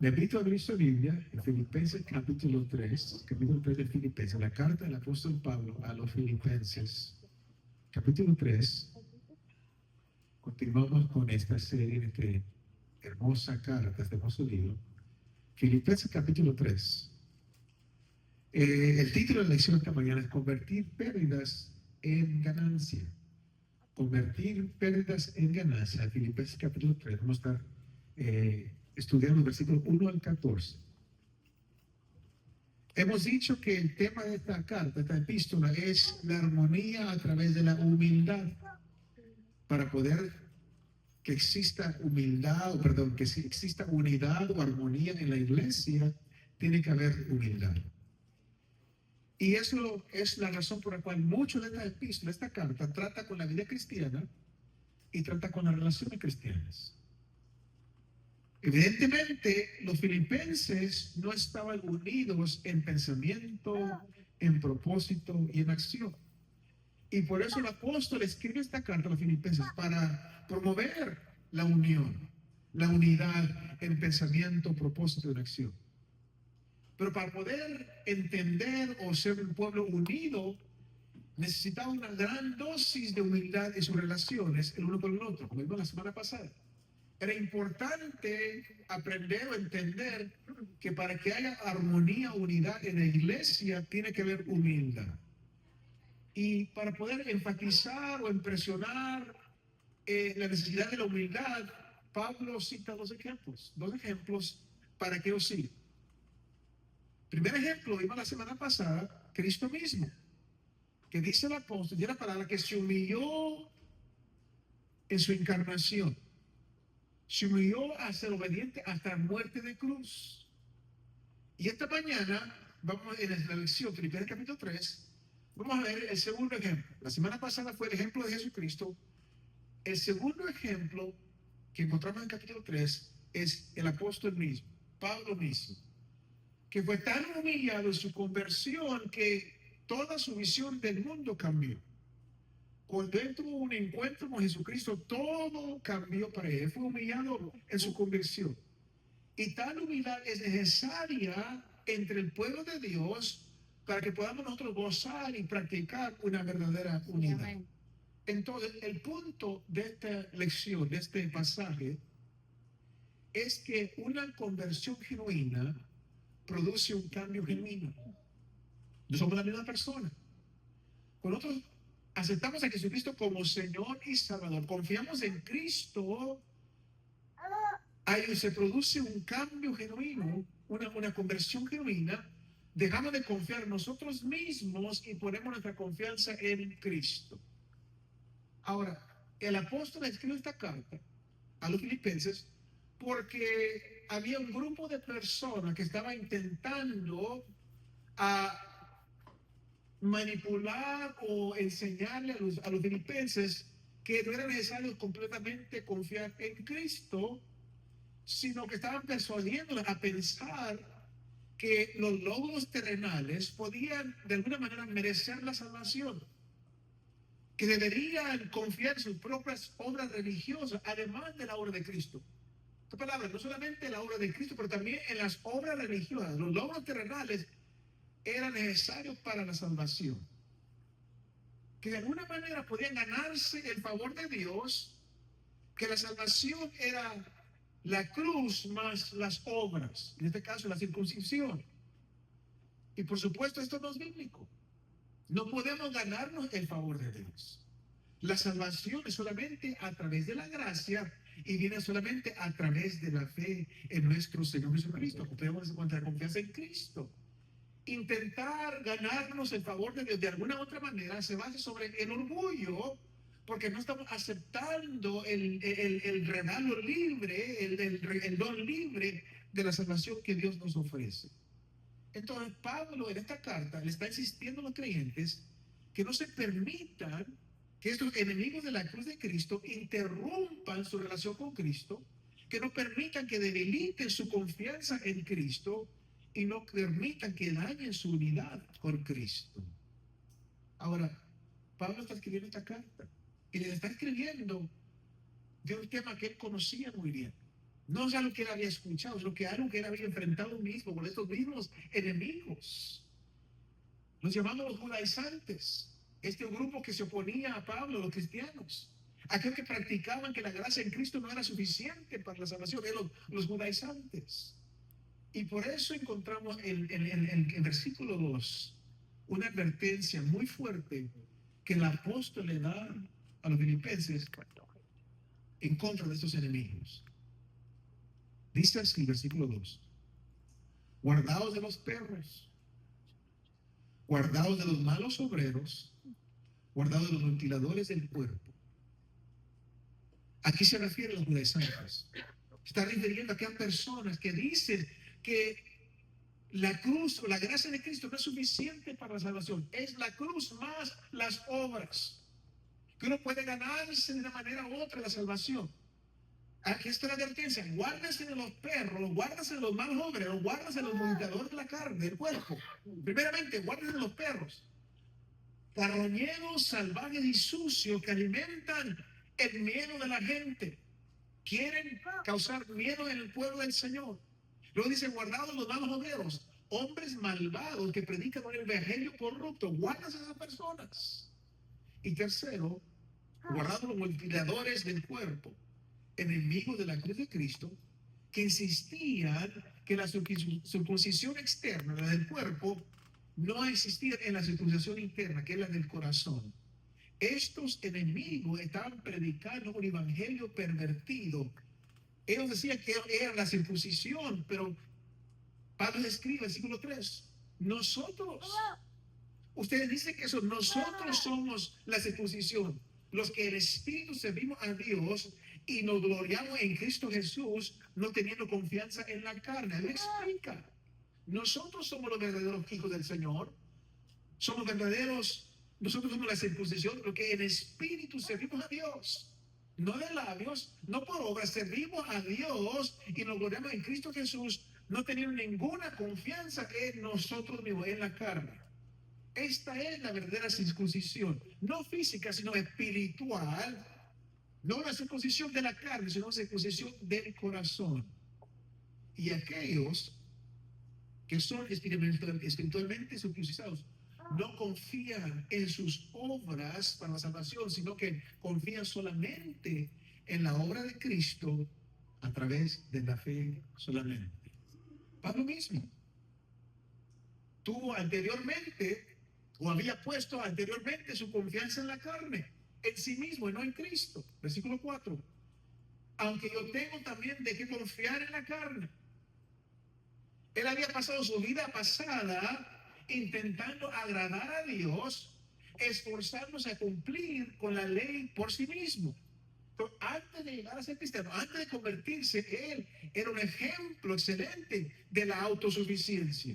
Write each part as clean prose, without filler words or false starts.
Le invito a abrir su Biblia en Filipenses capítulo 3 de Filipenses, la carta del apóstol Pablo a los Filipenses, capítulo 3. Continuamos con esta serie, de hermosa carta, este hermoso libro. Filipenses capítulo 3. El título de la lección esta mañana es Convertir pérdidas en ganancia. Convertir pérdidas en ganancia. Filipenses capítulo 3. Vamos a estar estudiando los versículos 1 al 14. Hemos dicho que el tema de esta carta, esta epístola, es la armonía a través de la humildad. Para poder que exista humildad, o perdón, que exista unidad o armonía en la iglesia, tiene que haber humildad. Y eso es la razón por la cual mucho de esta epístola, esta carta, trata con la vida cristiana y trata con las relaciones cristianas. Evidentemente, los filipenses no estaban unidos en pensamiento, en propósito y en acción. Y por eso el apóstol escribe esta carta a los filipenses para promover la unión, la unidad en pensamiento, propósito y en acción. Pero para poder entender o ser un pueblo unido, necesitaba una gran dosis de humildad en sus relaciones el uno con el otro, como vimos la semana pasada. Era importante aprender o entender que para que haya armonía, unidad en la iglesia, tiene que haber humildad. Y para poder enfatizar o impresionar la necesidad de la humildad, Pablo cita dos ejemplos para que os sigan. Primer ejemplo, vimos la semana pasada, Cristo mismo, que dice el apóstol, y la palabra que se humilló en su encarnación. Se humilló a ser obediente hasta la muerte de cruz. Y esta mañana, vamos en la lección, Filipenses capítulo 3, vamos a ver el segundo ejemplo. La semana pasada fue el ejemplo de Jesucristo. El segundo ejemplo que encontramos en capítulo 3 es el apóstol mismo, Pablo mismo, que fue tan humillado en su conversión que toda su visión del mundo cambió. Cuando él tuvo un encuentro con Jesucristo, todo cambió para él. Fue humillado en su conversión. Y tal humildad es necesaria entre el pueblo de Dios para que podamos nosotros gozar y practicar una verdadera unidad. Amén. Entonces, el punto de esta lección, de este pasaje, es que una conversión genuina produce un cambio genuino. No somos la misma persona. Cuando nosotros aceptamos a Jesucristo como Señor y Salvador, confiamos en Cristo, ahí se produce un cambio genuino, una conversión genuina. Dejamos de confiar en nosotros mismos y ponemos nuestra confianza en Cristo. Ahora, el apóstol escribe esta carta a los filipenses porque había un grupo de personas que estaba intentando manipular o enseñarle a los filipenses que no era necesario completamente confiar en Cristo, sino que estaban persuadiéndoles a pensar que los logros terrenales podían de alguna manera merecer la salvación, que deberían confiar en sus propias obras religiosas, además de la obra de Cristo. Esta palabra, no solamente la obra de Cristo, pero también en las obras religiosas. Los logros terrenales eran necesarios para la salvación. Que de alguna manera podían ganarse el favor de Dios, que la salvación era la cruz más las obras, en este caso la circuncisión. Y por supuesto esto no es bíblico. No podemos ganarnos el favor de Dios. La salvación es solamente a través de la gracia y viene solamente a través de la fe en nuestro Señor Jesucristo. Podemos encontrar confianza en Cristo. Intentar ganarnos el favor de Dios de alguna otra manera se basa sobre el orgullo, porque no estamos aceptando el regalo libre, el don libre de la salvación que Dios nos ofrece. Entonces Pablo en esta carta le está insistiendo a los creyentes que no se permitan que estos enemigos de la cruz de Cristo interrumpan su relación con Cristo, que no permitan que debiliten su confianza en Cristo y no permitan que dañen su unidad con Cristo. Ahora, Pablo está escribiendo esta carta y le está escribiendo de un tema que él conocía muy bien. No es algo que él había escuchado, sino que algo que él había enfrentado mismo con estos mismos enemigos. Los llamamos los judaizantes. Este grupo que se oponía a Pablo, los cristianos. Aquellos que practicaban que la gracia en Cristo no era suficiente para la salvación, eran los judaizantes. Y por eso encontramos en versículo 2 una advertencia muy fuerte que el apóstol le da a los filipenses en contra de estos enemigos. Dice así, versículo 2: guardaos de los perros, guardaos de los malos obreros, guardaos de los ventiladores del cuerpo. Aquí se refiere a los judaizantes. Está refiriendo a aquellas personas que dicen que la cruz o la gracia de Cristo no es suficiente para la salvación. Es la cruz más las obras. Que uno puede ganarse de una manera u otra la salvación. Aquí está la advertencia: guárdase de los perros, guárdase de los malos obreros, guárdase de los montadores de la carne, del cuerpo. Primeramente, guárdase de los perros. Carroñeros salvajes y sucios que alimentan el miedo de la gente. Quieren causar miedo en el pueblo del Señor. Luego dice: guardados los malos obreros, hombres malvados que predican un evangelio corrupto. Guárdase de esas personas. Y tercero, guardados los mutiladores del cuerpo, enemigos de la cruz de Cristo, que insistían que la circuncisión externa, la del cuerpo, no existía en la circuncisión interna, que es la del corazón. Estos enemigos estaban predicando un evangelio pervertido. Ellos decían que era la circuncisión, pero Pablo escribe, versículo 3, nosotros, ustedes dicen que nosotros somos la circuncisión, los que en espíritu servimos a Dios y nos gloriamos en Cristo Jesús, no teniendo confianza en la carne. Él explica: nosotros somos los verdaderos hijos del Señor, somos verdaderos. Nosotros somos la circuncisión, porque en espíritu servimos a Dios, no de labios, no por obras, servimos a Dios y nos gloriamos en Cristo Jesús, no teniendo ninguna confianza en nosotros mismos, en la carne. Esta es la verdadera circuncisión, no física, sino espiritual. No la circuncisión de la carne, sino la circuncisión del corazón. Y aquellos que son espiritualmente circuncidados no confían en sus obras para la salvación, sino que confían solamente en la obra de Cristo a través de la fe solamente. Pablo mismo tuvo anteriormente, o había puesto anteriormente, su confianza en la carne, en sí mismo y no en Cristo. Versículo 4: aunque yo tengo también de qué confiar en la carne. Él había pasado su vida pasada intentando agradar a Dios, esforzándose a cumplir con la ley por sí mismo. Pero antes de llegar a ser cristiano, antes de convertirse, él era un ejemplo excelente de la autosuficiencia.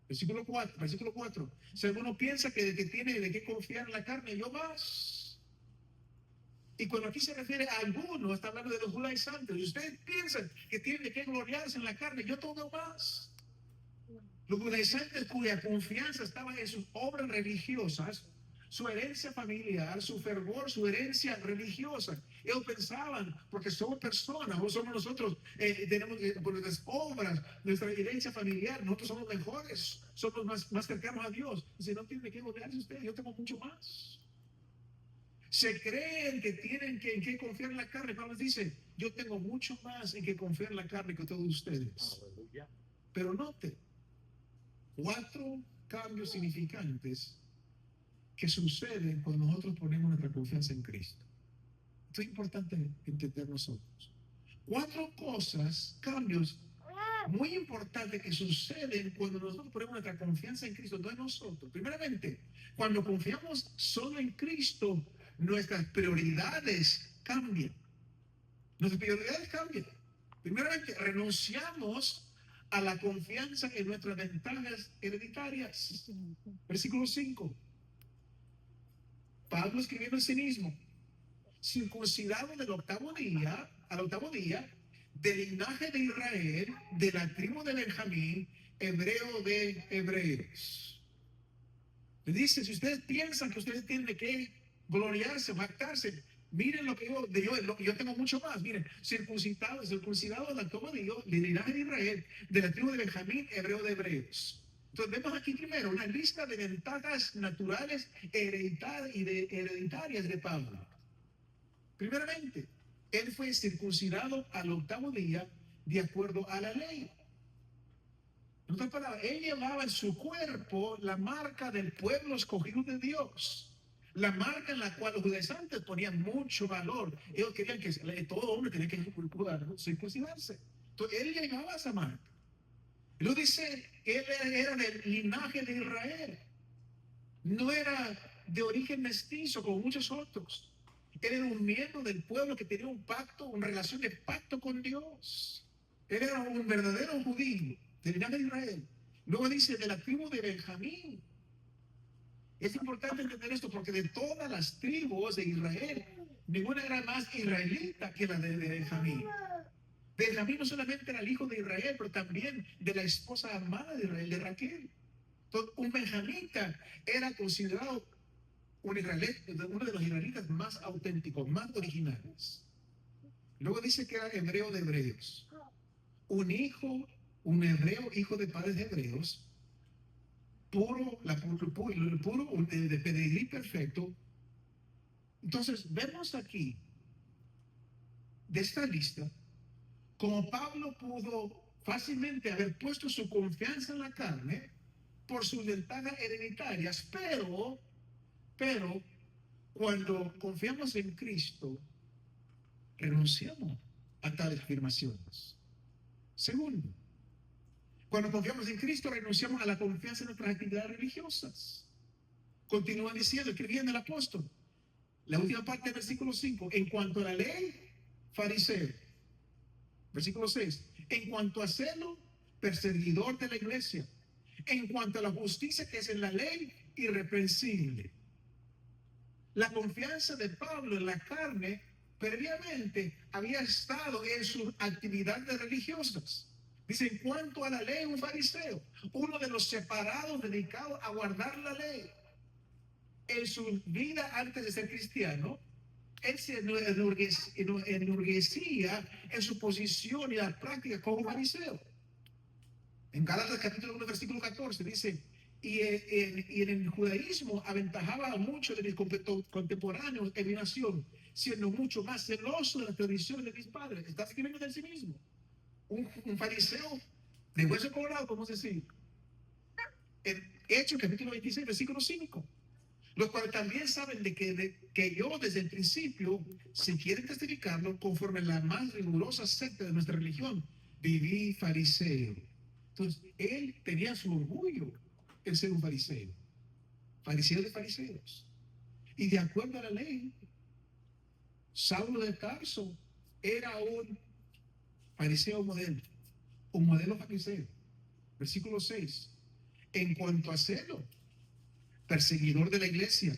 Versículo 4. Si alguno piensa que tiene de qué confiar en la carne, yo más. Y cuando aquí se refiere a alguno, está hablando de los judaizantes. Y ustedes piensan que tienen de qué gloriarse en la carne, yo tengo más. Los judaizantes, cuya confianza estaba en sus obras religiosas, su herencia familiar, su fervor, su herencia religiosa. Ellos pensaban, porque somos personas, o somos nosotros, tenemos por nuestras obras, nuestra herencia familiar, nosotros somos mejores, somos más cercanos a Dios. Si no tienen que gloriarse ustedes, yo tengo mucho más. Se creen que tienen en qué confiar en la carne. Pablo dice: yo tengo mucho más en que confiar en la carne que todos ustedes. Pero note 4 cambios significantes que suceden cuando nosotros ponemos nuestra confianza en Cristo. Esto es importante entender nosotros. 4 cosas, cambios muy importantes que suceden cuando nosotros ponemos nuestra confianza en Cristo, no en nosotros. Primeramente, cuando confiamos solo en Cristo, nuestras prioridades cambian. Nuestras prioridades cambian. Primeramente, renunciamos a la confianza en nuestras ventajas hereditarias. Versículo 5. Pablo escribiendo en sí mismo: circuncidado del octavo día, al octavo día, del linaje de Israel, de la tribu de Benjamín, hebreo de hebreos. Le dice: si ustedes piensan que ustedes tienen que gloriarse, jactarse, Miren lo que yo tengo mucho más. Miren, circuncidado del octavo día, del linaje de Israel, de la tribu de Benjamín, hebreo de hebreos. Entonces vemos aquí primero una lista de ventajas naturales hereditarias de Pablo. Primeramente, él fue circuncidado al octavo día de acuerdo a la ley. En otras palabras, él llevaba en su cuerpo la marca del pueblo escogido de Dios. La marca en la cual los judaizantes ponían mucho valor. Ellos querían que todo hombre tenía que circuncidarse. Entonces, él llevaba esa marca. Lo dice, él era del linaje de Israel. No era de origen mestizo como muchos otros. Él era un miembro del pueblo que tenía un pacto, una relación de pacto con Dios. Él era un verdadero judío del linaje de Israel. Luego dice de la tribu de Benjamín. Es importante entender esto porque de todas las tribus de Israel, ninguna era más israelita que la de Benjamín. Benjamín no solamente era el hijo de Israel, pero también de la esposa amada de Israel, de Raquel. Entonces, un benjamita era considerado uno de los israelitas más auténticos, más originales. Luego dice que era hebreo de hebreos. Un hebreo, hijo de padres hebreos, puro, de pedigrí perfecto. Entonces, vemos aquí, de esta lista, como Pablo pudo fácilmente haber puesto su confianza en la carne por sus ventajas hereditarias, pero cuando confiamos en Cristo, renunciamos a tales afirmaciones. Segundo, cuando confiamos en Cristo, renunciamos a la confianza en nuestras actividades religiosas. Continúa diciendo, escribiendo el apóstol, la última parte del versículo 5, en cuanto a la ley, fariseo. Versículo 6, en cuanto a celo, perseguidor de la iglesia. En cuanto a la justicia que es en la ley, irreprensible. La confianza de Pablo en la carne previamente había estado en sus actividades religiosas. Dice, en cuanto a la ley, un fariseo, uno de los separados dedicados a guardar la ley. En su vida antes de ser cristiano, él se enorgullecía en su posición y la práctica como fariseo. En Gálatas capítulo 1, versículo 14 dice, y en el judaísmo aventajaba a muchos de mis contemporáneos en mi nación, siendo mucho más celoso de las tradiciones de mis padres. Está escribiendo de sí mismo. Un fariseo de hueso colorado, podemos decir. En Hechos capítulo 26, versículo 5. Los cuales también saben que yo desde el principio, si quieren testificarlo, conforme a la más rigurosa secta de nuestra religión, viví fariseo. Entonces, él tenía su orgullo en ser un fariseo. Fariseo de fariseos. Y de acuerdo a la ley, Saulo de Tarso era un fariseo modelo. Un modelo fariseo. Versículo 6. En cuanto a celo, perseguidor de la iglesia.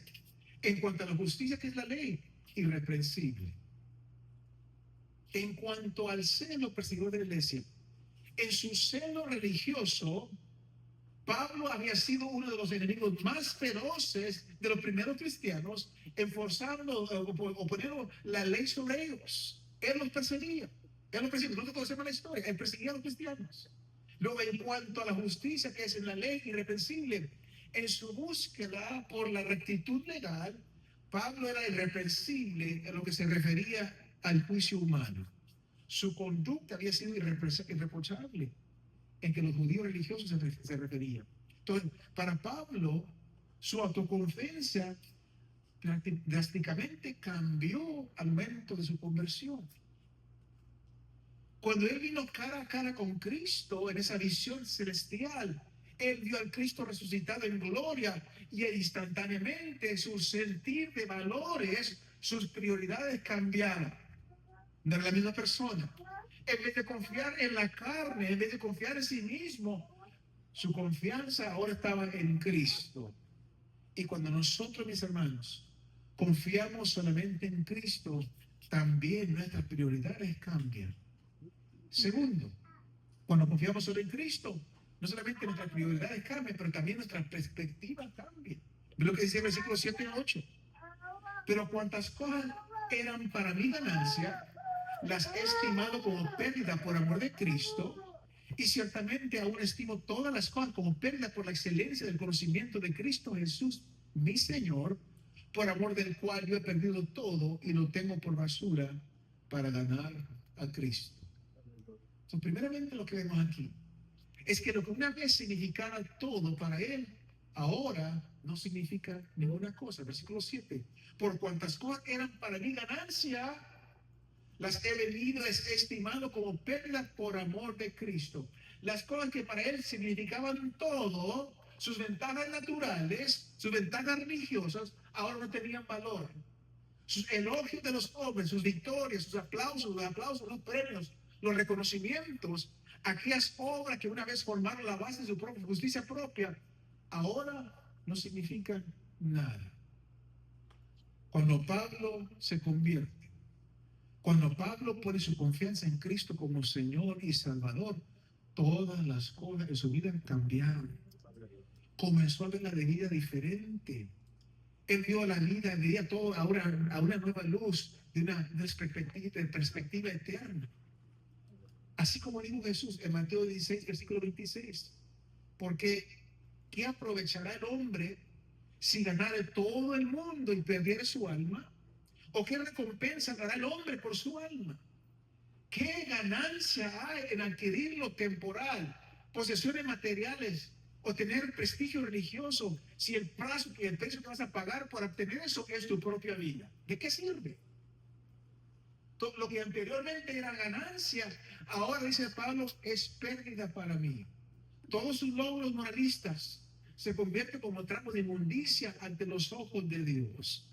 En cuanto a la justicia que es la ley, irreprensible. En cuanto al celo, perseguidor de la iglesia. En su celo religioso, Pablo había sido uno de los enemigos más feroces de los primeros cristianos, enforzando o poniendo la ley sobre ellos. Él los perseguía. Nosotros conocemos la historia. Él perseguía a los cristianos. Luego, en cuanto a la justicia que es en la ley irreprensible, en su búsqueda por la rectitud legal, Pablo era irreprensible en lo que se refería al juicio humano. Su conducta había sido irreprochable en que los judíos religiosos se referían. Entonces, para Pablo, su autoconfianza drásticamente cambió al momento de su conversión. Cuando él vino cara a cara con Cristo en esa visión celestial, él vio al Cristo resucitado en gloria y instantáneamente su sentir de valores, sus prioridades cambiaron. No era la misma persona. En vez de confiar en la carne, en vez de confiar en sí mismo, su confianza ahora estaba en Cristo. Y cuando nosotros, mis hermanos, confiamos solamente en Cristo, también nuestras prioridades cambian. Segundo, cuando confiamos solo en Cristo, no solamente nuestras prioridades cambian, pero también nuestra perspectiva cambia. Ve lo que dice el versículo 7 y 8. Pero cuantas cosas eran para mi ganancia, las he estimado como pérdida por amor de Cristo, y ciertamente aún estimo todas las cosas como pérdida por la excelencia del conocimiento de Cristo Jesús, mi Señor, por amor del cual yo he perdido todo y lo tengo por basura para ganar a Cristo. Entonces, primeramente lo que vemos aquí es que lo que una vez significaba todo para él, ahora no significa ninguna cosa. Versículo 7. Por cuantas cosas eran para mi ganancia, las he venido estimando como pérdida por amor de Cristo. Las cosas que para él significaban todo, sus ventajas naturales, sus ventajas religiosas, ahora no tenían valor. Sus elogios de los hombres, sus victorias, sus aplausos, los premios, los reconocimientos, aquellas obras que una vez formaron la base de su propia justicia propia, ahora no significan nada. Cuando Pablo se convierte, cuando Pablo pone su confianza en Cristo como Señor y Salvador, todas las cosas de su vida cambiaron. Comenzó a ver la vida diferente. Él vio la vida, veía todo ahora a una nueva luz, de una perspectiva eterna. Así como dijo Jesús en Mateo 16, versículo 26. Porque ¿qué aprovechará el hombre si ganare todo el mundo y perdiere su alma? ¿O qué recompensa dará el hombre por su alma? ¿Qué ganancia hay en adquirir lo temporal, posesiones materiales o tener prestigio religioso si el precio que vas a pagar para obtener eso es tu propia vida? ¿De qué sirve? Todo lo que anteriormente era ganancia, ahora dice Pablo, es pérdida para mí. Todos sus logros moralistas se convierten como trapos de inmundicia ante los ojos de Dios.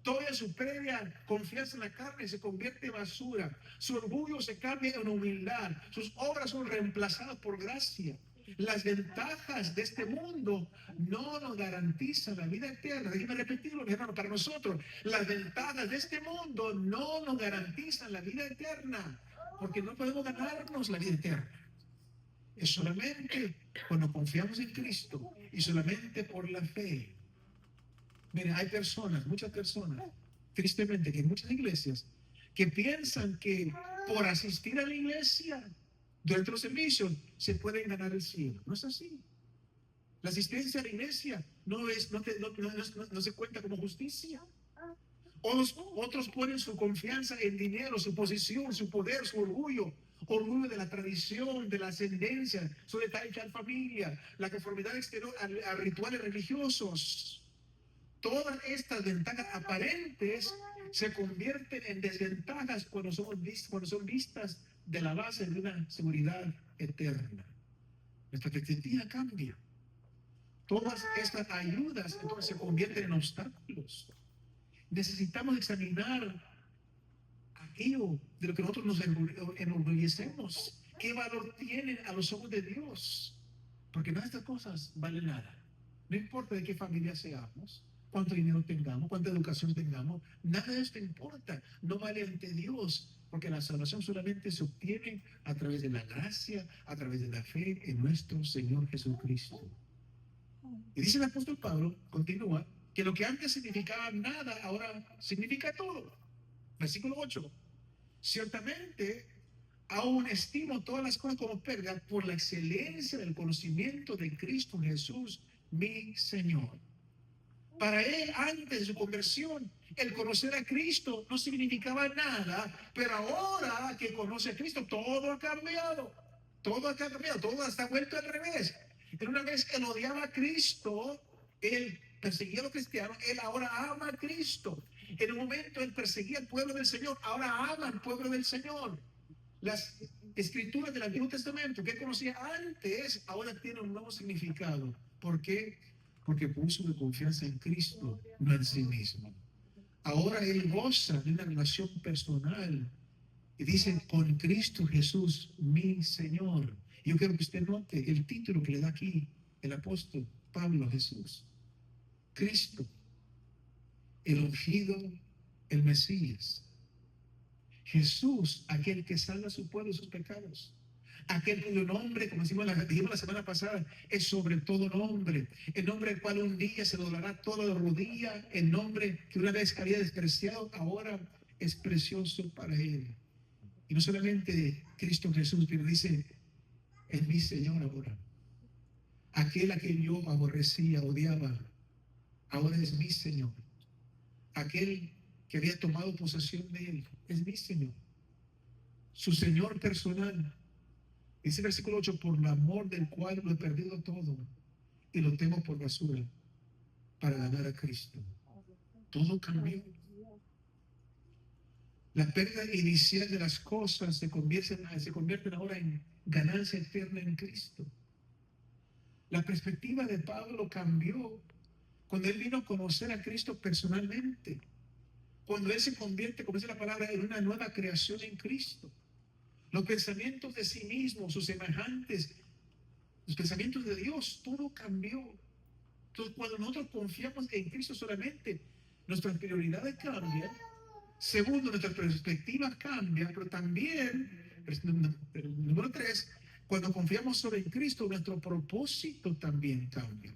Toda su previa confianza en la carne se convierte en basura. Su orgullo se cambia en humildad. Sus obras son reemplazadas por gracia. Las ventajas de este mundo no nos garantizan la vida eterna. Déjeme repetirlo, mi hermano, para nosotros. Las ventajas de este mundo no nos garantizan la vida eterna. Porque no podemos ganarnos la vida eterna. Es solamente cuando confiamos en Cristo y solamente por la fe. Miren, hay personas, muchas personas, tristemente, que en muchas iglesias, que piensan que por asistir a la iglesia durante los servicios se pueden ganar el cielo. No es así. La asistencia a la iglesia no se cuenta como justicia. Otros ponen su confianza en dinero, su posición, su poder, su orgullo de la tradición, de la ascendencia, su detalle de familia, la conformidad exterior a rituales religiosos. Todas estas ventajas aparentes se convierten en desventajas cuando son vistas de la base de una seguridad eterna. Nuestra perspectiva cambia. Todas estas ayudas entonces se convierten en obstáculos. Necesitamos examinar aquello de lo que nosotros nos enorgullecemos. ¿Qué valor tienen a los ojos de Dios? Porque nada de estas cosas valen nada. No importa de qué familia seamos, cuánto dinero tengamos, cuánta educación tengamos, nada de esto importa. No vale ante Dios, porque la salvación solamente se obtiene a través de la gracia, a través de la fe en nuestro Señor Jesucristo. Y dice el apóstol Pablo, continúa, que lo que antes significaba nada, ahora significa todo. Versículo 8. Ciertamente, aún estimo todas las cosas como pérdida por la excelencia del conocimiento de Cristo Jesús, mi Señor. Para él, antes de su conversión, el conocer a Cristo no significaba nada, pero ahora que conoce a Cristo, todo ha cambiado. Todo ha cambiado, todo está vuelto al revés. En una vez él odiaba a Cristo, él perseguía a los cristianos, él ahora ama a Cristo. En un momento él perseguía al pueblo del Señor, ahora ama al pueblo del Señor. Las escrituras del Antiguo Testamento que él conocía antes, ahora tienen un nuevo significado. ¿Por qué? Porque puso su confianza en Cristo, no en sí mismo. Ahora él goza de una relación personal y dice, con Cristo Jesús, mi Señor. Yo quiero que usted note el título que le da aquí el apóstol Pablo a Jesús. Cristo, el ungido, el Mesías. Jesús, aquel que salva a su pueblo de sus pecados. Aquel cuyo nombre, como dijimos la semana pasada, es sobre todo nombre. El nombre del cual un día se doblará toda la rodilla. El nombre que una vez había despreciado, ahora es precioso para Él. Y no solamente Cristo Jesús, pero dice, es mi Señor ahora. Aquel a quien yo aborrecía, odiaba, ahora es mi Señor. Aquel que había tomado posesión de Él, es mi Señor. Su Señor personal. Dice el versículo 8, por el amor del cual lo he perdido todo y lo tengo por basura para ganar a Cristo. Todo cambió. La pérdida inicial de las cosas se convierten ahora en ganancia eterna en Cristo. La perspectiva de Pablo cambió cuando él vino a conocer a Cristo personalmente. Cuando él se convierte, como dice la palabra, en una nueva creación en Cristo. Los pensamientos de sí mismo, sus semejantes, los pensamientos de Dios, todo cambió. Entonces, cuando nosotros confiamos en Cristo solamente, nuestras prioridades cambian. Segundo, nuestra perspectiva cambia, pero también, número 3, cuando confiamos solo en Cristo, nuestro propósito también cambia.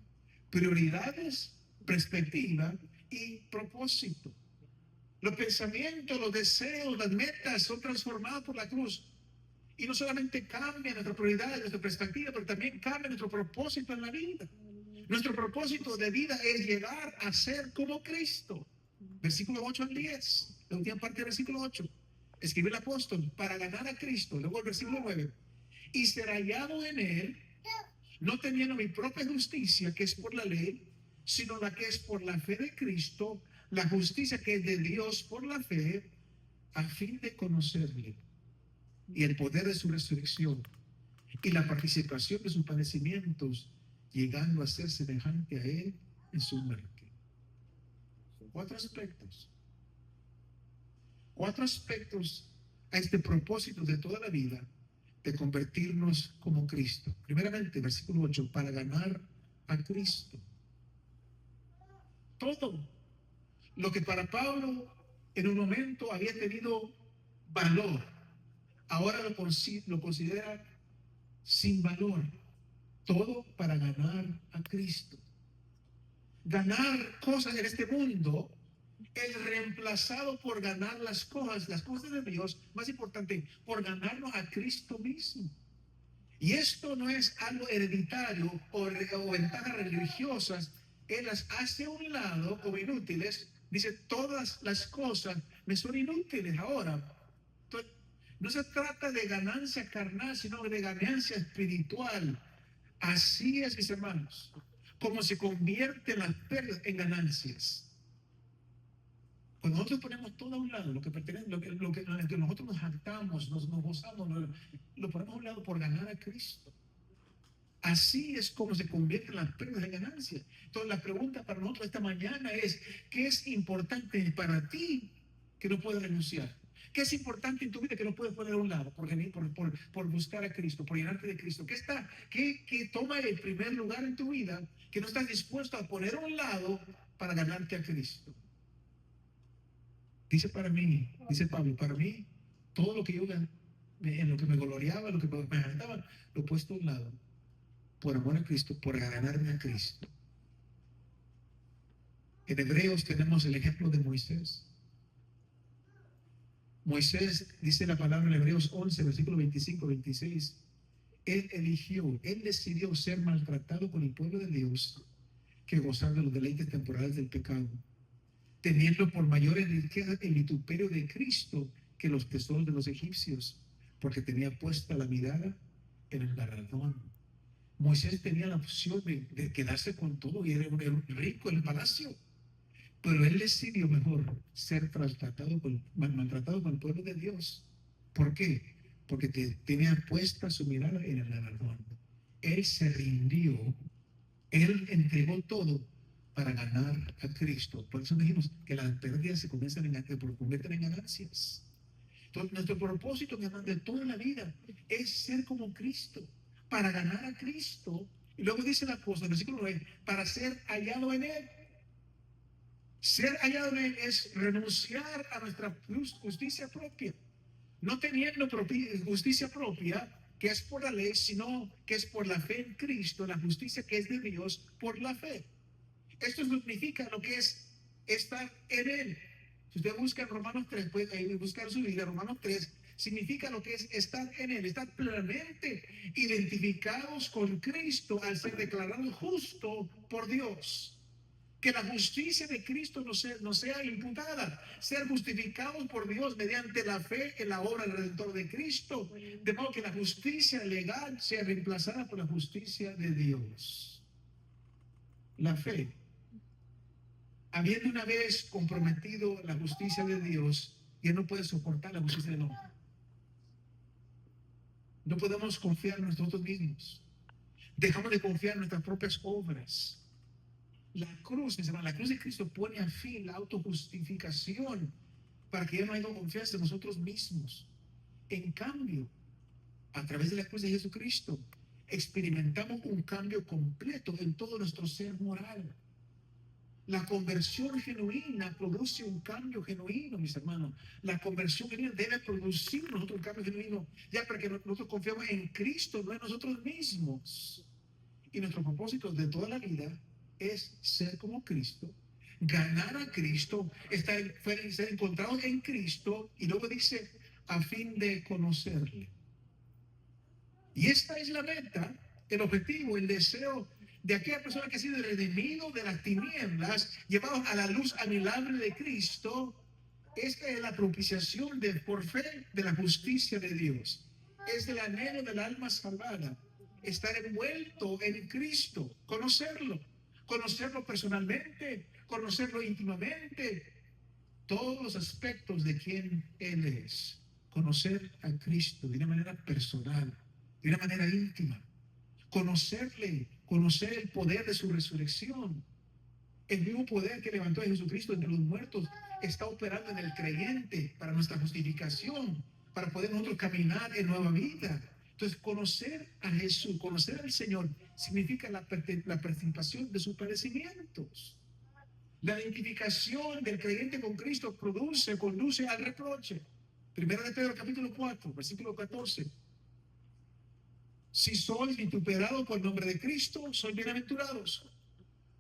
Prioridades, perspectiva y propósito. Los pensamientos, los deseos, las metas son transformados por la cruz. Y no solamente cambia nuestra prioridad, nuestra perspectiva, pero también cambia nuestro propósito en la vida. Nuestro propósito de vida es llegar a ser como Cristo. Versículo 8 al 10. La última parte del versículo 8. Escribe el apóstol, para ganar a Cristo. Luego el versículo 9. Y ser hallado en Él, no teniendo mi propia justicia, que es por la ley, sino la que es por la fe de Cristo, la justicia que es de Dios por la fe, a fin de conocerle y el poder de su resurrección y la participación de sus padecimientos, llegando a ser semejante a Él en su muerte. 4 aspectos. 4 aspectos a este propósito de toda la vida, de convertirnos como Cristo. Primeramente, versículo 8, para ganar a Cristo. Todo lo que para Pablo en un momento había tenido valor, ahora lo considera sin valor. Todo para ganar a Cristo. Ganar cosas en este mundo es reemplazado por ganar las cosas de Dios, más importante, por ganarnos a Cristo mismo. Y esto no es algo hereditario o ventajas religiosas. Él las hace a un lado como inútiles. Dice, todas las cosas me son inútiles ahora. Entonces, no se trata de ganancia carnal, sino de ganancia espiritual. Así es, mis hermanos, como se convierten las pérdidas en ganancias. Cuando nosotros ponemos todo a un lado, lo que pertenece, lo que nosotros nos jactamos, nos gozamos, lo ponemos a un lado por ganar a Cristo. Así es como se convierten las pérdidas en ganancias. Entonces la pregunta para nosotros esta mañana es, ¿qué es importante para ti que no puedes renunciar? ¿Qué es importante en tu vida que no puedes poner a un lado por buscar a Cristo, por llenarte de Cristo? ¿Qué toma el primer lugar en tu vida que no estás dispuesto a poner a un lado para ganarte a Cristo? Dice Pablo, para mí, todo lo que yo en lo que me gloriaba, lo que me agradaba, lo he puesto a un lado, por amor a Cristo, por ganarme a Cristo. En Hebreos tenemos el ejemplo de Moisés. Moisés, dice la palabra en Hebreos 11, versículo 25-26, él decidió ser maltratado con el pueblo de Dios que gozar de los deleites temporales del pecado, teniendo por mayor riqueza el vituperio de Cristo que los tesoros de los egipcios, porque tenía puesta la mirada en el galardón. Moisés tenía la opción de quedarse con todo y era un rico en el palacio, pero él decidió mejor ser maltratado con el pueblo de Dios. ¿Por qué? Porque tenía puesta su mirada en el galardón. Él se rindió, él entregó todo para ganar a Cristo. Por eso dijimos que las pérdidas se convierten en ganancias. Entonces, nuestro propósito de toda la vida es ser como Cristo, para ganar a Cristo. Y luego dice el apóstol, versículo 9, para ser hallado en Él. Ser hallado en Él es renunciar a nuestra justicia propia, no teniendo justicia propia, que es por la ley, sino que es por la fe en Cristo, la justicia que es de Dios por la fe. Esto significa lo que es estar en Él. Si usted busca en Romanos 3, puede buscar su Biblia. Romanos 3 significa lo que es estar en Él, estar plenamente identificados con Cristo al ser declarado justo por Dios. Que la justicia de Cristo nos sea imputada, ser justificados por Dios mediante la fe en la obra del Redentor de Cristo, de modo que la justicia legal sea reemplazada por la justicia de Dios. La fe, habiendo una vez comprometido la justicia de Dios, ya no puede soportar la justicia del hombre. No podemos confiar en nosotros mismos. Dejamos de confiar en nuestras propias obras. La cruz, mis hermanos, la cruz de Cristo pone a fin la autojustificación para que ya no haya confianza en nosotros mismos. En cambio, a través de la cruz de Jesucristo, experimentamos un cambio completo en todo nuestro ser moral. La conversión genuina produce un cambio genuino, mis hermanos. La conversión genuina debe producir nosotros un cambio genuino, ya para que nosotros confiamos en Cristo, no en nosotros mismos. Y nuestro propósito de toda la vida es ser como Cristo, ganar a Cristo, ser encontrado en Cristo, y luego dice, a fin de conocerle. Y esta es la meta, el objetivo, el deseo de aquella persona que ha sido redimido de las tinieblas, llevado a la luz admirable de Cristo. Esta es la propiciación por fe de la justicia de Dios. Es el anhelo del alma salvada, estar envuelto en Cristo, conocerlo personalmente, conocerlo íntimamente, todos los aspectos de quién Él es. Conocer a Cristo de una manera personal, de una manera íntima. Conocerle, conocer el poder de su resurrección. El mismo poder que levantó a Jesucristo entre los muertos está operando en el creyente para nuestra justificación, para poder nosotros caminar en nueva vida. Entonces, conocer a Jesús, conocer al Señor, significa la participación de sus padecimientos. La identificación del creyente con Cristo conduce al reproche. Primera de Pedro, capítulo 4, versículo 14. Si sois vituperados por el nombre de Cristo, sois bienaventurados,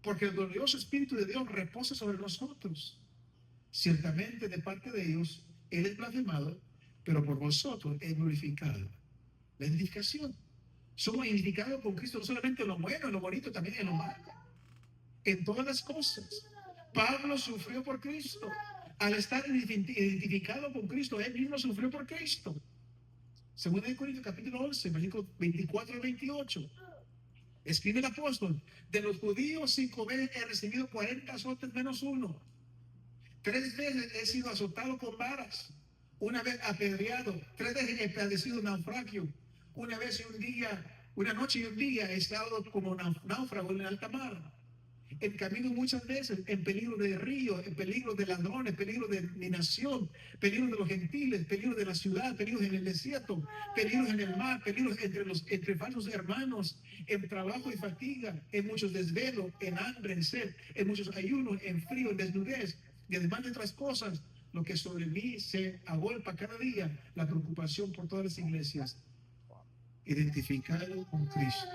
porque el glorioso Espíritu de Dios reposa sobre nosotros. Ciertamente de parte de ellos, Él es blasfemado, pero por vosotros es glorificado. La identificación. Somos identificados con Cristo no solamente en lo bueno, en lo bonito, también en lo malo. En todas las cosas. Pablo sufrió por Cristo. Al estar identificado con Cristo, él mismo sufrió por Cristo. Segunda de Corintios, capítulo 11, versículos 24 y 28. Escribe el apóstol: de los judíos 5 veces he recibido 40 azotes menos uno. 3 veces he sido azotado con varas. Una vez apedreado. 3 veces he padecido naufragio. Una vez y un día, una noche y un día he estado como náufrago en alta mar. En camino muchas veces, en peligro de río, en peligro de ladrones, peligro de mi nación, peligro de los gentiles, peligro de la ciudad, peligro en el desierto, peligros en el mar, peligros entre falsos hermanos, en trabajo y fatiga, en muchos desvelos, en hambre, en sed, en muchos ayunos, en frío, en desnudez, y además de otras cosas, lo que sobre mí se agolpa cada día, la preocupación por todas las iglesias. Identificado con Cristo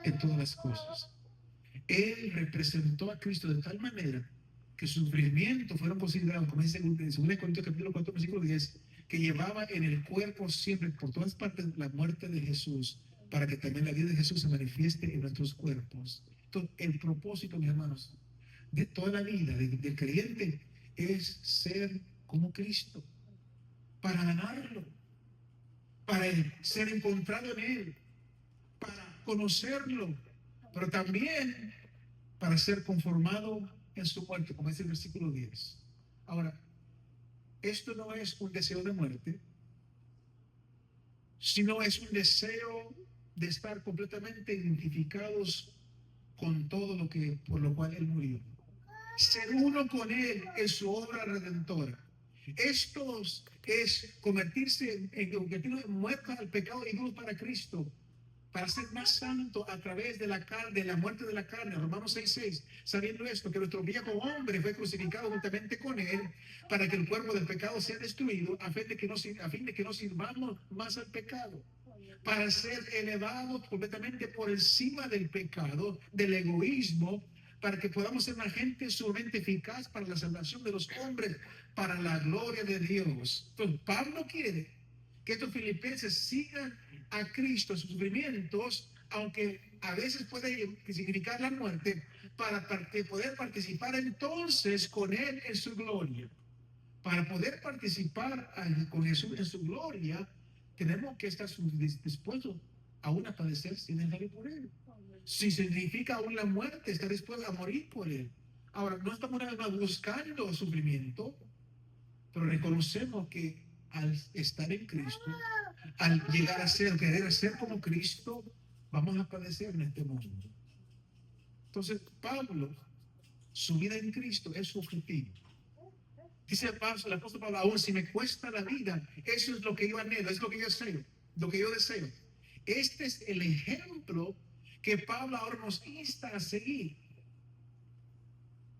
en todas las cosas. Él representó a Cristo de tal manera que sus sufrimientos fueron considerados, como dice en 2 Corintios capítulo 4, versículo 10, que llevaba en el cuerpo siempre, por todas partes, la muerte de Jesús, para que también la vida de Jesús se manifieste en nuestros cuerpos. Entonces, el propósito, mis hermanos, de toda la vida del creyente es ser como Cristo, para ganarlo, para ser encontrado en Él, para conocerlo, pero también para ser conformado en su muerte, como dice el versículo 10. Ahora, esto no es un deseo de muerte, sino es un deseo de estar completamente identificados con todo lo que, por lo cual Él murió. Ser uno con Él en su obra redentora. Esto es convertirse en muertos al pecado y vivos para Cristo, para ser más santo a través de la carne, de la muerte de la carne. Romanos 6:6, sabiendo esto, que nuestro viejo hombre fue crucificado juntamente con Él, para que el cuerpo del pecado sea destruido, a fin de que no sirvamos más al pecado, para ser elevados completamente por encima del pecado, del egoísmo, para que podamos ser una gente sumamente eficaz para la salvación de los hombres, para la gloria de Dios. Entonces, Pablo quiere que estos filipenses sigan a Cristo en sus sufrimientos, aunque a veces puede significar la muerte, para poder participar entonces con Él en su gloria. Para poder participar con Jesús en su gloria, tenemos que estar dispuestos aún a padecer sin dejarle por Él. Si significa aún la muerte, estar dispuesto a morir por Él. Ahora, no estamos buscando sufrimiento, pero reconocemos que al estar en Cristo, al llegar a ser, querer ser como Cristo, vamos a padecer en este mundo. Entonces, Pablo, su vida en Cristo es su objetivo. Dice el apóstol Pablo, aún si me cuesta la vida, eso es lo que yo anhelo, es lo que yo deseo, lo que yo deseo. Este es el ejemplo que Pablo ahora nos insta a seguir.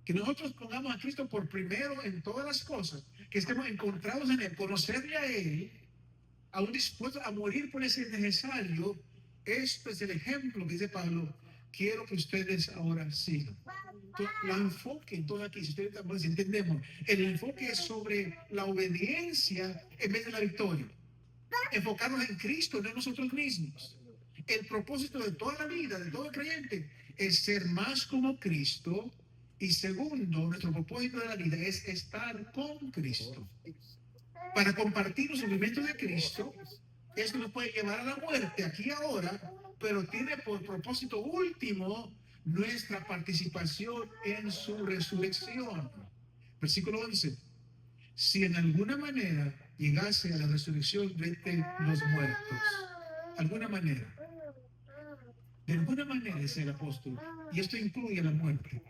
Que nosotros pongamos a Cristo por primero en todas las cosas, que estemos encontrados en Él, conocerle a Él, aún dispuestos a morir por ese necesario. Esto es el ejemplo que dice Pablo, quiero que ustedes ahora sigan. El enfoque, entonces aquí, si ustedes entendemos, el enfoque es sobre la obediencia en vez de la victoria. Enfocarnos en Cristo, no en nosotros mismos. El propósito de toda la vida, de todo creyente, es ser más como Cristo. Y segundo, nuestro propósito de la vida es estar con Cristo. Para compartir los sufrimientos de Cristo, esto nos puede llevar a la muerte aquí ahora, pero tiene por propósito último nuestra participación en su resurrección. Versículo 11. Si en alguna manera llegase a la resurrección de los muertos, alguna manera, de alguna manera es el apóstol, y esto incluye la muerte.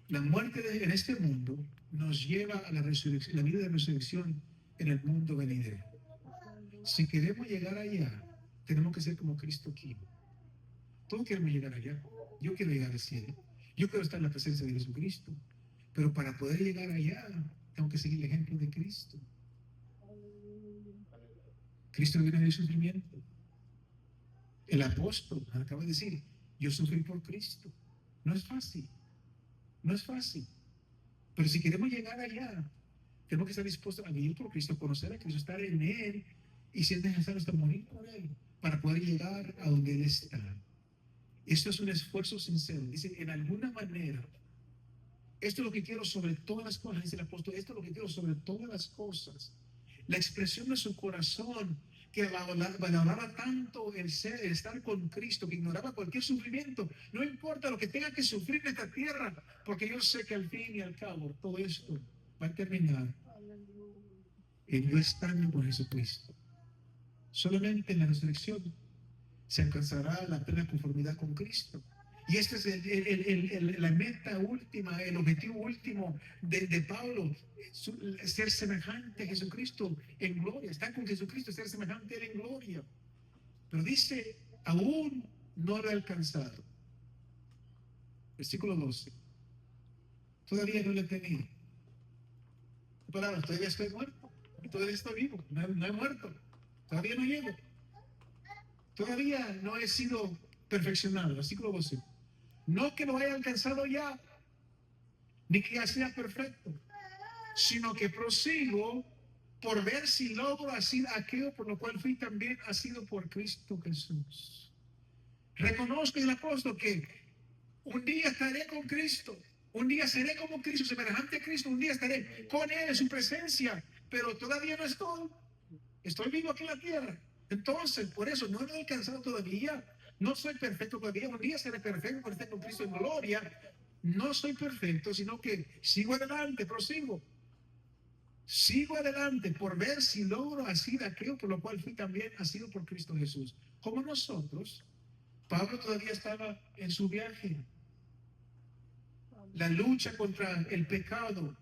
La muerte en este mundo nos lleva a la resurrección, la vida de resurrección en el mundo venidero. Si queremos llegar allá, tenemos que ser como Cristo aquí. Todos queremos llegar allá. Yo quiero llegar al cielo. Yo quiero estar en la presencia de Jesucristo. Pero para poder llegar allá, tengo que seguir el ejemplo de Cristo. Cristo viene del sufrimiento. El apóstol acaba de decir, yo sufrí por Cristo. No es fácil. No es fácil. Pero si queremos llegar allá, tenemos que estar dispuestos a vivir por Cristo, conocer a Cristo, estar en Él y si es necesario hasta morir por Él para poder llegar a donde Él está. Esto es un esfuerzo sincero. Dice, en alguna manera, esto es lo que quiero sobre todas las cosas, dice el apóstol, esto es lo que quiero sobre todas las cosas. La expresión de su corazón que valoraba tanto el estar con Cristo, que ignoraba cualquier sufrimiento, no importa lo que tenga que sufrir en esta tierra, porque yo sé que al fin y al cabo todo esto va a terminar en yo estando con Jesucristo. Solamente en la resurrección se alcanzará la plena conformidad con Cristo. Y esta es la meta última, el objetivo último de Pablo, ser semejante a Jesucristo en gloria, estar con Jesucristo, ser semejante a Él en gloria. Pero dice, aún no lo he alcanzado. Versículo 12. Todavía no lo he tenido. Palabras, todavía estoy muerto, todavía estoy vivo, no he muerto, todavía no llego. Todavía no he sido perfeccionado. Versículo 12. No que lo haya alcanzado ya, ni que ya sea perfecto, sino que prosigo por ver si logro así aquello por lo cual fui también sido por Cristo Jesús. Reconozco el apóstol que un día estaré con Cristo, un día seré como Cristo, semejante a Cristo, un día estaré con Él en su presencia, pero todavía no estoy vivo aquí en la tierra. Entonces, por eso no lo he alcanzado todavía. No soy perfecto todavía. Un día seré perfecto por estar con Cristo en gloria. No soy perfecto, sino que sigo adelante, prosigo. Sigo adelante por ver si logro así de aquello por lo cual fui también sido por Cristo Jesús. Como nosotros, Pablo todavía estaba en su viaje. La lucha contra el pecado,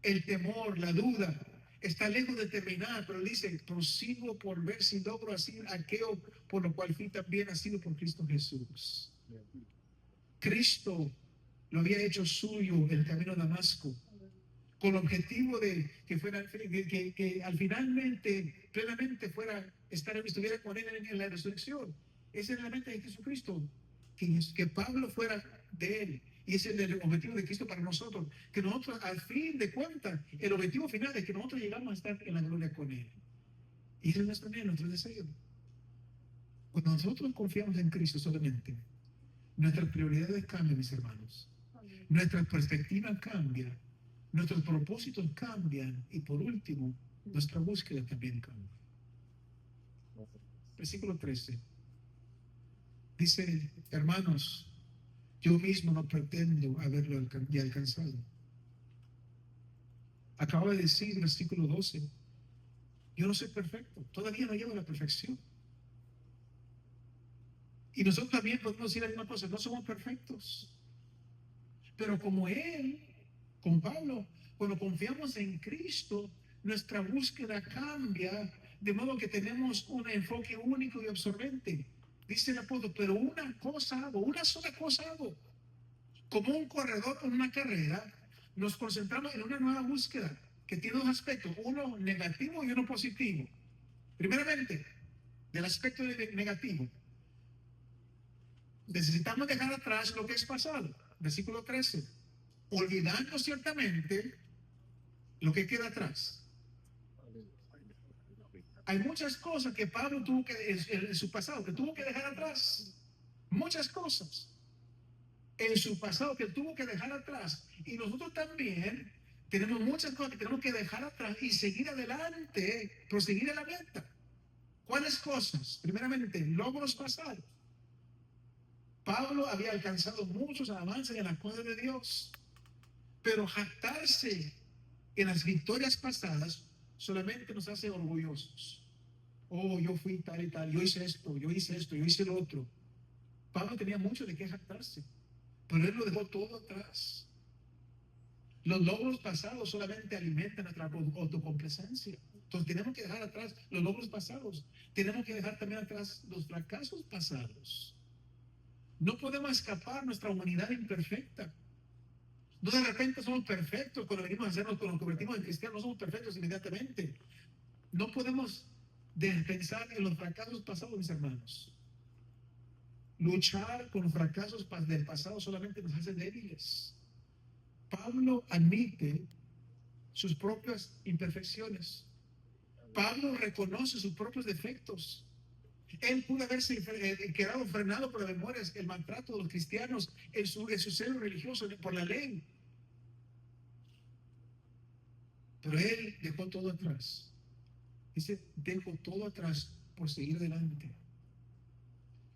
el temor, la duda, está lejos de terminar, pero dice, prosigo por ver si logro así aquello por lo cual fui también sido por Cristo Jesús. Cristo lo había hecho suyo el camino a Damasco, con el objetivo de que fuera, que al finalmente, plenamente estuviera con Él en la resurrección. Esa es la mente de Jesucristo, que Pablo fuera de Él. Y ese es el objetivo de Cristo para nosotros. Que nosotros, al fin de cuentas, el objetivo final es que nosotros llegamos a estar en la gloria con Él. Y ese es nuestro anhelo, nuestro deseo. Cuando nosotros confiamos en Cristo solamente, nuestras prioridades cambian, mis hermanos. Nuestra perspectiva cambia. Nuestros propósitos cambian. Y por último, nuestra búsqueda también cambia. Versículo 13. Dice, hermanos, yo mismo no pretendo haberlo ya alcanzado. Acaba de decir, versículo 12, yo no soy perfecto, todavía no llego a la perfección. Y nosotros también podemos decir la misma cosa, no somos perfectos. Pero como Él, con Pablo, cuando confiamos en Cristo, nuestra búsqueda cambia, de modo que tenemos un enfoque único y absorbente. Dice el apóstol, pero una cosa hago, una sola cosa hago. Como un corredor en una carrera, nos concentramos en una nueva búsqueda que tiene dos aspectos, uno negativo y uno positivo. Primeramente, del aspecto negativo, necesitamos dejar atrás lo que es pasado. Versículo 13. Olvidando ciertamente lo que queda atrás. Hay muchas cosas que Pablo tuvo que, en su pasado, que tuvo que dejar atrás. Muchas cosas en su pasado que tuvo que dejar atrás. Y nosotros también tenemos muchas cosas que tenemos que dejar atrás y seguir adelante, proseguir a la meta. ¿Cuáles cosas? Primeramente, logros pasados. Pablo había alcanzado muchos avances en las cosas de Dios, pero jactarse en las victorias pasadas solamente nos hace orgullosos. Oh, yo fui tal y tal, yo hice esto, yo hice esto, yo hice lo otro. Pablo tenía mucho de qué jactarse, pero él lo dejó todo atrás. Los logros pasados solamente alimentan nuestra autocomplacencia. Entonces tenemos que dejar atrás los logros pasados. Tenemos que dejar también atrás los fracasos pasados. No podemos escapar nuestra humanidad imperfecta. No de repente somos perfectos cuando venimos a hacernos, cuando nos convertimos en cristianos, no somos perfectos inmediatamente. No podemos pensar en los fracasos pasados, mis hermanos. Luchar con los fracasos del pasado solamente nos hace débiles. Pablo admite sus propias imperfecciones. Pablo reconoce sus propios defectos. Él pudo haberse quedado frenado por las memorias, el maltrato de los cristianos en su celo religioso por la ley. Pero él dejó todo atrás. Dice, dejo todo atrás por seguir adelante.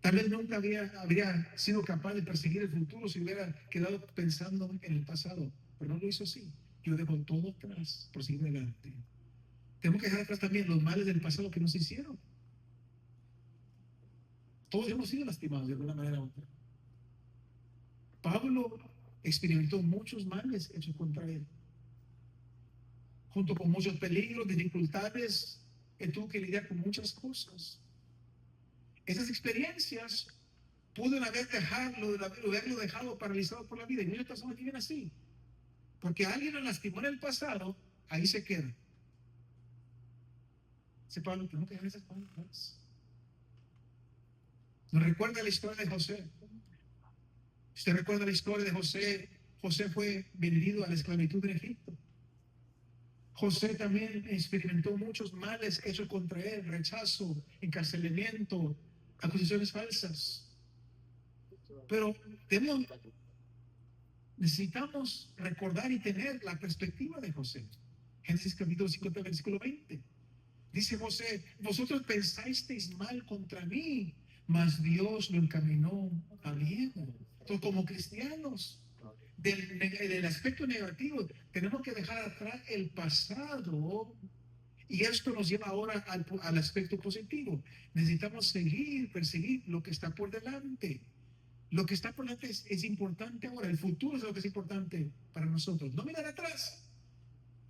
Tal vez nunca habría sido capaz de perseguir el futuro si hubiera quedado pensando en el pasado. Pero no lo hizo así. Yo dejo todo atrás por seguir adelante. Tenemos que dejar atrás también los males del pasado que nos hicieron. Todos hemos sido lastimados de alguna manera u otra. Pablo experimentó muchos males hechos contra él. Junto con muchos peligros, dificultades, él tuvo que lidiar con muchas cosas. Esas experiencias pueden haberlo dejado paralizado por la vida. Y muchas personas viven así. Porque alguien lo lastimó en el pasado, ahí se queda. Dice Pablo, tenemos que dejar esas cosas. Nos recuerda la historia de José. Usted recuerda la historia de José. José fue vendido a la esclavitud en Egipto. José también experimentó muchos males hechos contra él, rechazo, encarcelamiento, acusaciones falsas. Pero necesitamos recordar y tener la perspectiva de José. Génesis capítulo 50, versículo 20. Dice José, vosotros pensasteis mal contra mí, mas Dios lo encaminó a bien. Entonces, como cristianos, del aspecto negativo, tenemos que dejar atrás el pasado y esto nos lleva ahora al aspecto positivo. Necesitamos perseguir lo que está por delante. Lo que está por delante es importante ahora, el futuro es lo que es importante para nosotros. No mirar atrás.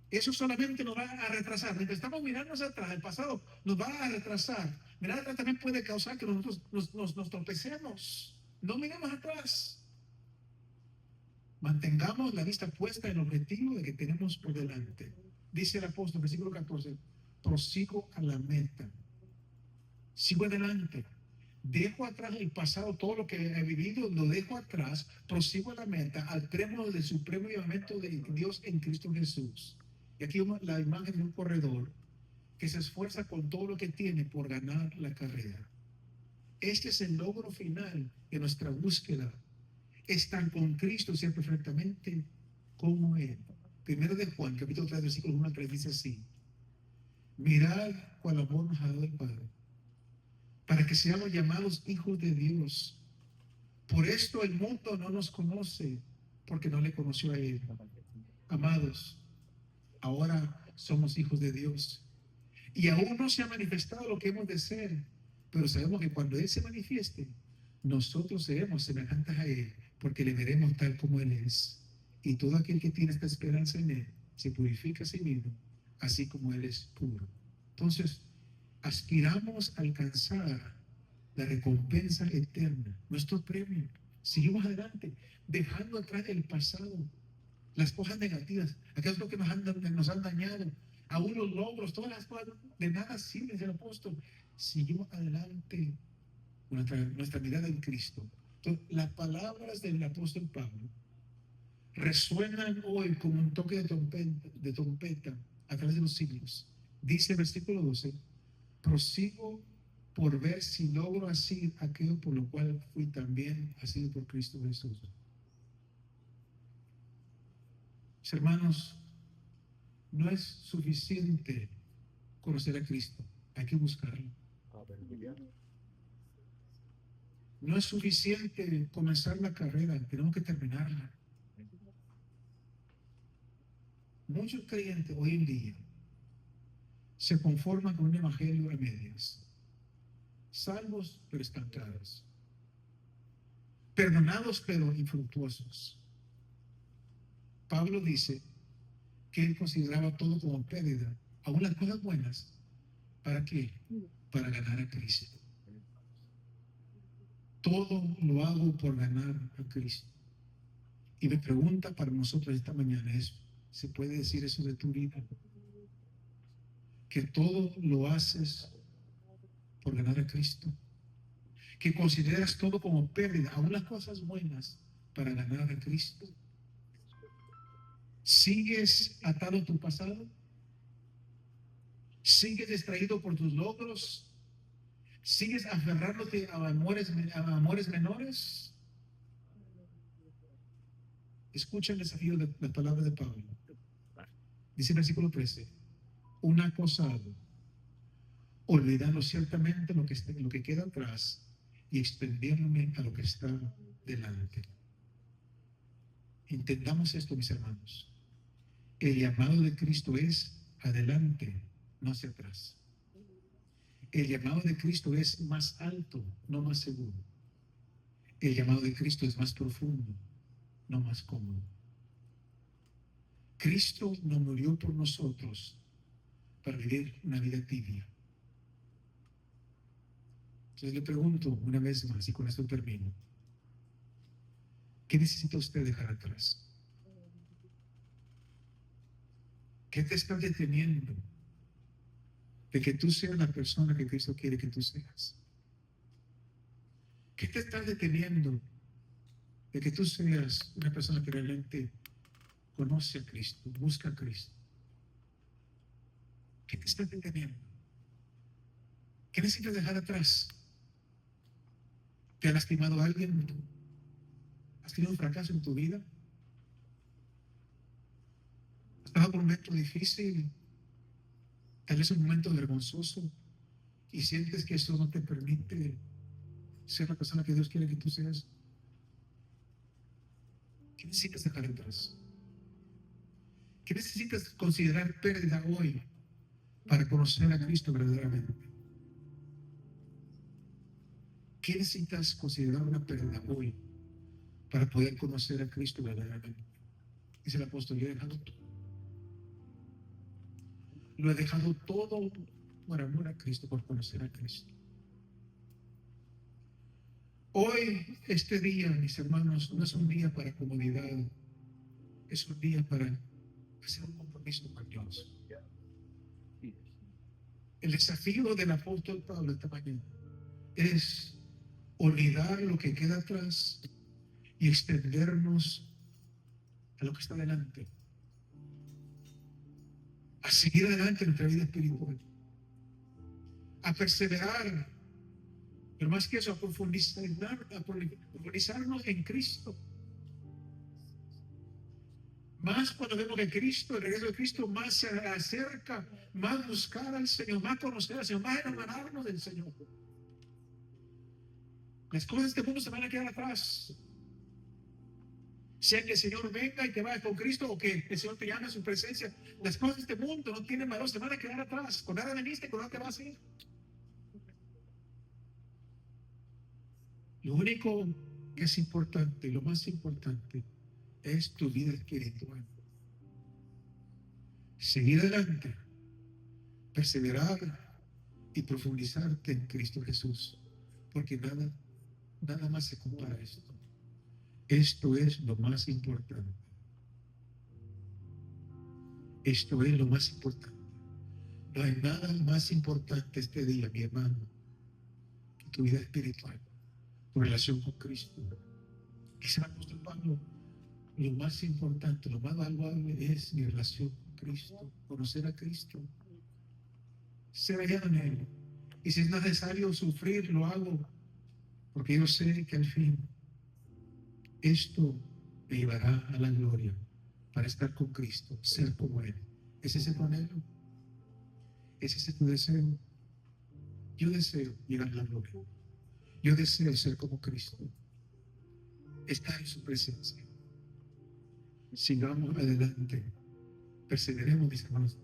Eso solamente nos va a retrasar. Mientras estamos mirando hacia atrás, el pasado nos va a retrasar. Mirar atrás también puede causar que nosotros nos tropecemos. No miremos atrás. Mantengamos la vista puesta en el objetivo de que tenemos por delante. Dice el apóstol, versículo 14, prosigo a la meta. Sigo adelante. Dejo atrás el pasado, todo lo que he vivido, lo dejo atrás, prosigo a la meta, al término del supremo llamamiento de Dios en Cristo Jesús. Y aquí la imagen de un corredor que se esfuerza con todo lo que tiene por ganar la carrera. Este es el logro final de nuestra búsqueda. Estar con Cristo, ser perfectamente como Él. Primero de Juan, capítulo 3, versículo 1 al 3, dice así: mirad cuál amor nos ha dado el Padre, para que seamos llamados hijos de Dios. Por esto el mundo no nos conoce, porque no le conoció a Él. Amados, ahora somos hijos de Dios. Y aún no se ha manifestado lo que hemos de ser, pero sabemos que cuando Él se manifieste, nosotros seremos semejantes a Él, porque le veremos tal como Él es. Y todo aquel que tiene esta esperanza en Él se purifica a sí mismo, así como Él es puro. Entonces, aspiramos a alcanzar la recompensa eterna, nuestro premio. Seguimos adelante, dejando atrás el pasado, las cosas negativas, aquello que nos han dañado, aún los logros, todas las cosas de nada sirven, dice el apóstol. Seguimos adelante con nuestra mirada en Cristo. Entonces, las palabras del apóstol Pablo resuenan hoy como un toque de trompeta a través de los siglos. Dice el versículo 12: prosigo por ver si logro así aquello por lo cual fui también asido por Cristo Jesús. Mis hermanos, no es suficiente conocer a Cristo, hay que buscarlo. No es suficiente comenzar la carrera, tenemos que terminarla. Muchos creyentes hoy en día se conforman con un evangelio a medias, salvos pero estancados, perdonados pero infructuosos. Pablo dice que él consideraba todo como pérdida, aún las cosas buenas. ¿Para qué? Para ganar a Cristo. Todo lo hago por ganar a Cristo. Y mi pregunta para nosotros esta mañana es: ¿se puede decir eso de tu vida? Que todo lo haces por ganar a Cristo. Que consideras todo como pérdida, aún las cosas buenas, para ganar a Cristo. ¿Sigues atado a tu pasado? ¿Sigues distraído por tus logros? ¿Sigues aferrándote a amores menores? Escucha el desafío de las palabras de Pablo. Dice el versículo 13: una cosa hago, olvidando ciertamente lo que queda atrás y extendiéndome a lo que está delante. Entendamos esto, mis hermanos. El llamado de Cristo es adelante, no hacia atrás. El llamado de Cristo es más alto, no más seguro. El llamado de Cristo es más profundo, no más cómodo. Cristo no murió por nosotros para vivir una vida tibia. Entonces le pregunto una vez más, y con esto termino: ¿qué necesita usted dejar atrás? ¿Qué te está deteniendo de que tú seas la persona que Cristo quiere que tú seas? ¿Qué te está deteniendo de que tú seas una persona que realmente conoce a Cristo, busca a Cristo? ¿Qué te está deteniendo? ¿Qué necesitas dejar atrás? ¿Te ha lastimado a alguien? ¿Has tenido un fracaso en tu vida? ¿Has pasado por un momento difícil? Tal vez un momento vergonzoso, y sientes que eso no te permite ser la persona que Dios quiere que tú seas. ¿Qué necesitas dejar atrás? ¿Qué necesitas considerar pérdida hoy para conocer a Cristo verdaderamente? ¿Qué necesitas considerar una pérdida hoy para poder conocer a Cristo verdaderamente? Dice el apóstol: yo he dejado todo. Lo he dejado todo por amor a Cristo, por conocer a Cristo. Hoy, este día, mis hermanos, no es un día para comodidad, es un día para hacer un compromiso con Dios. El desafío del apóstol Pablo esta mañana es olvidar lo que queda atrás y extendernos a lo que está delante, a seguir adelante en nuestra vida espiritual, a perseverar, pero más que eso, a profundizarnos en Cristo. Más cuando vemos que Cristo, el regreso de Cristo, más se acerca, más buscar al Señor, más conocer al Señor, más enamorarnos del Señor. Las cosas de este mundo se van a quedar atrás. Sea que el Señor venga y que vaya con Cristo, o que el Señor te llame a su presencia, las cosas de este mundo no tienen valor, se van a quedar atrás. Con nada veniste, con nada te vas a ir. Lo único que es importante, y lo más importante, es tu vida espiritual. Seguir adelante, perseverar y profundizarte en Cristo Jesús, porque nada más se compara a esto. Esto es lo más importante. Esto es lo más importante. No hay nada más importante este día, mi hermano, que tu vida espiritual, tu relación con Cristo. Dice el apóstol Pablo, lo más importante, lo más valuable es mi relación con Cristo, conocer a Cristo, ser hallado en Él. Y si es necesario sufrir, lo hago, porque yo sé que al fin esto me llevará a la gloria para estar con Cristo, ser como Él. ¿Es ese tu anhelo? ¿Es ese tu deseo? Yo deseo llegar a la gloria. Yo deseo ser como Cristo, estar en su presencia. Sigamos adelante, perseveremos, mis hermanos.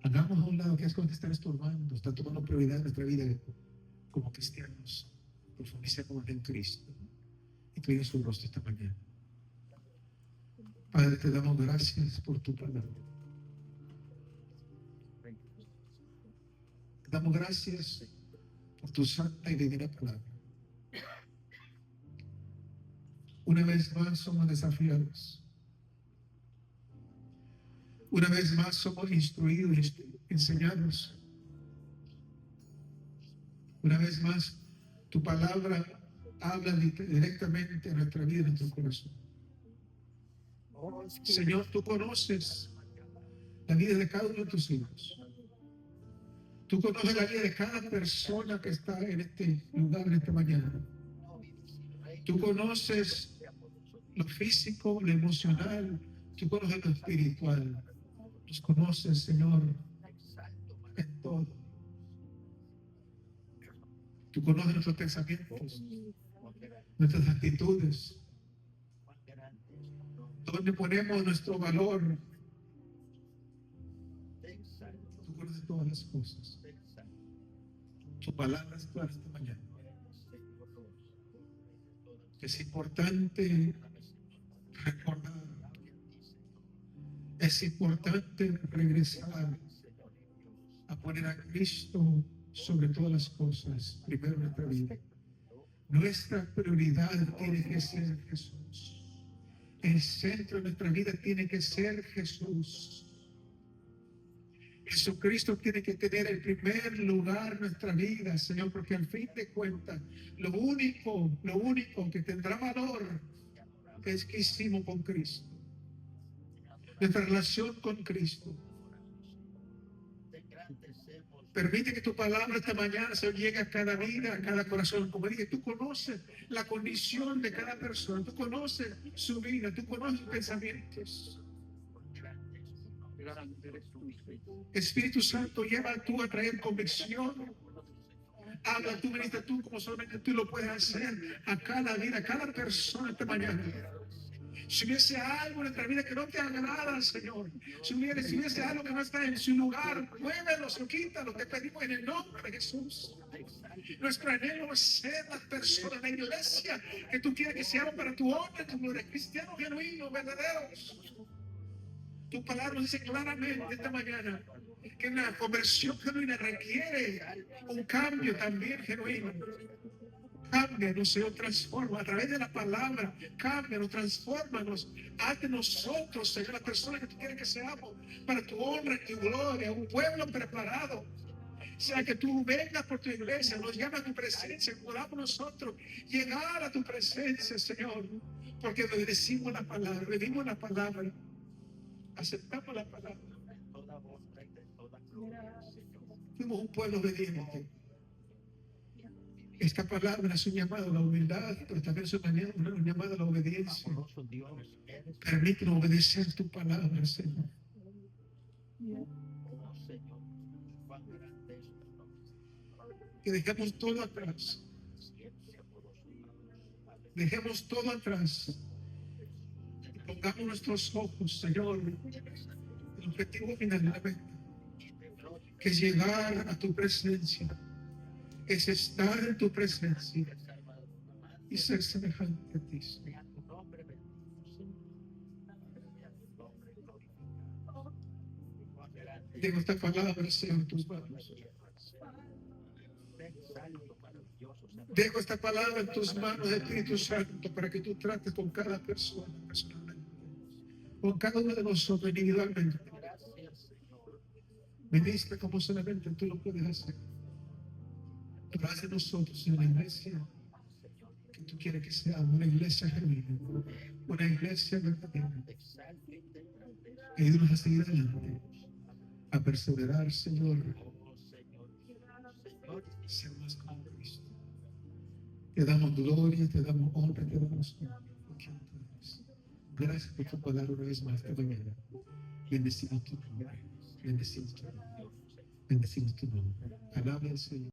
Hagamos a un lado que es cuando te están estorbando, están tomando prioridad en nuestra vida como cristianos. Profundicemos en Cristo y tu su rostro esta mañana. Padre, te damos gracias por tu palabra. Te damos gracias por tu santa y divina palabra. Una vez más somos desafiados. Una vez más somos instruidos, enseñados. Una vez más, tu palabra habla directamente a nuestra vida, a nuestro corazón. Señor, tú conoces la vida de cada uno de tus hijos. Tú conoces la vida de cada persona que está en este lugar, en esta mañana. Tú conoces lo físico, lo emocional. Tú conoces lo espiritual. Los conoces, Señor, en todo. Tú conoces nuestros pensamientos, nuestras actitudes, dónde ponemos nuestro valor. Tú conoces todas las cosas. Tu palabra es clara esta mañana. Es importante recordar. Es importante regresar a poner a Cristo sobre todas las cosas, primero en nuestra vida. Nuestra prioridad tiene que ser Jesús. El centro de nuestra vida tiene que ser Jesús. Jesucristo tiene que tener el primer lugar en nuestra vida, Señor, porque al fin de cuentas, lo único que tendrá valor es que hicimos con Cristo. Nuestra relación con Cristo. Permite que tu palabra esta mañana se llegue a cada vida, a cada corazón. Como dije, tú conoces la condición de cada persona, tú conoces su vida, tú conoces sus pensamientos. Espíritu Santo, lleva tú a traer convicción. Habla tú, ministra tú, como solamente tú lo puedes hacer a cada vida, a cada persona esta mañana. Si hubiese algo en nuestra vida que no te agrada, Señor, si hubiese algo que no está en su lugar, muévelo, quítalo, te pedimos en el nombre de Jesús. Nuestro anhelo es ser las personas, la iglesia que tú quieres que seamos para tu honra, tu gloria, cristianos genuinos, verdaderos. Tu palabra dice claramente esta mañana que una conversión genuina requiere un cambio también genuino. Cámbianos, Señor, transforma a través de la palabra. Cámbianos, transfórmanos. Haz de nosotros, Señor, las personas que tú quieres que seamos para tu honra y tu gloria. Un pueblo preparado. sea que tú vengas por tu iglesia, nos llama a tu presencia, podamos nosotros llegar a tu presencia, Señor, porque obedecimos la palabra, vivimos la palabra, aceptamos la palabra. Fuimos un pueblo obediente. Esta palabra es un llamado a la humildad, pero también es un llamado a la obediencia. Permítanos obedecer tu palabra, Señor. Que dejemos todo atrás. Dejemos todo atrás. Y pongamos nuestros ojos, Señor, el objetivo final de la meta, que es llegar a tu presencia, es estar en tu presencia y ser semejante a ti, Señor. Dejo esta palabra, Señor, en tus manos. Dejo esta palabra en tus manos, Espíritu Santo, para que tú trates con cada persona personalmente, con cada uno de nosotros individualmente. Ministra como solamente tú lo puedes hacer. Pero haz de nosotros una iglesia que tú quieres que sea una iglesia genuina, una iglesia verdadera. Ayúdanos a seguir adelante, a perseverar, Señor, ser más como Cristo. Te damos gloria, te damos honra, te damos honor. Gracias por tu palabra una vez más, esta mañana. Bendecimos tu nombre, bendecimos tu nombre, bendecimos tu nombre. Alaba al Señor.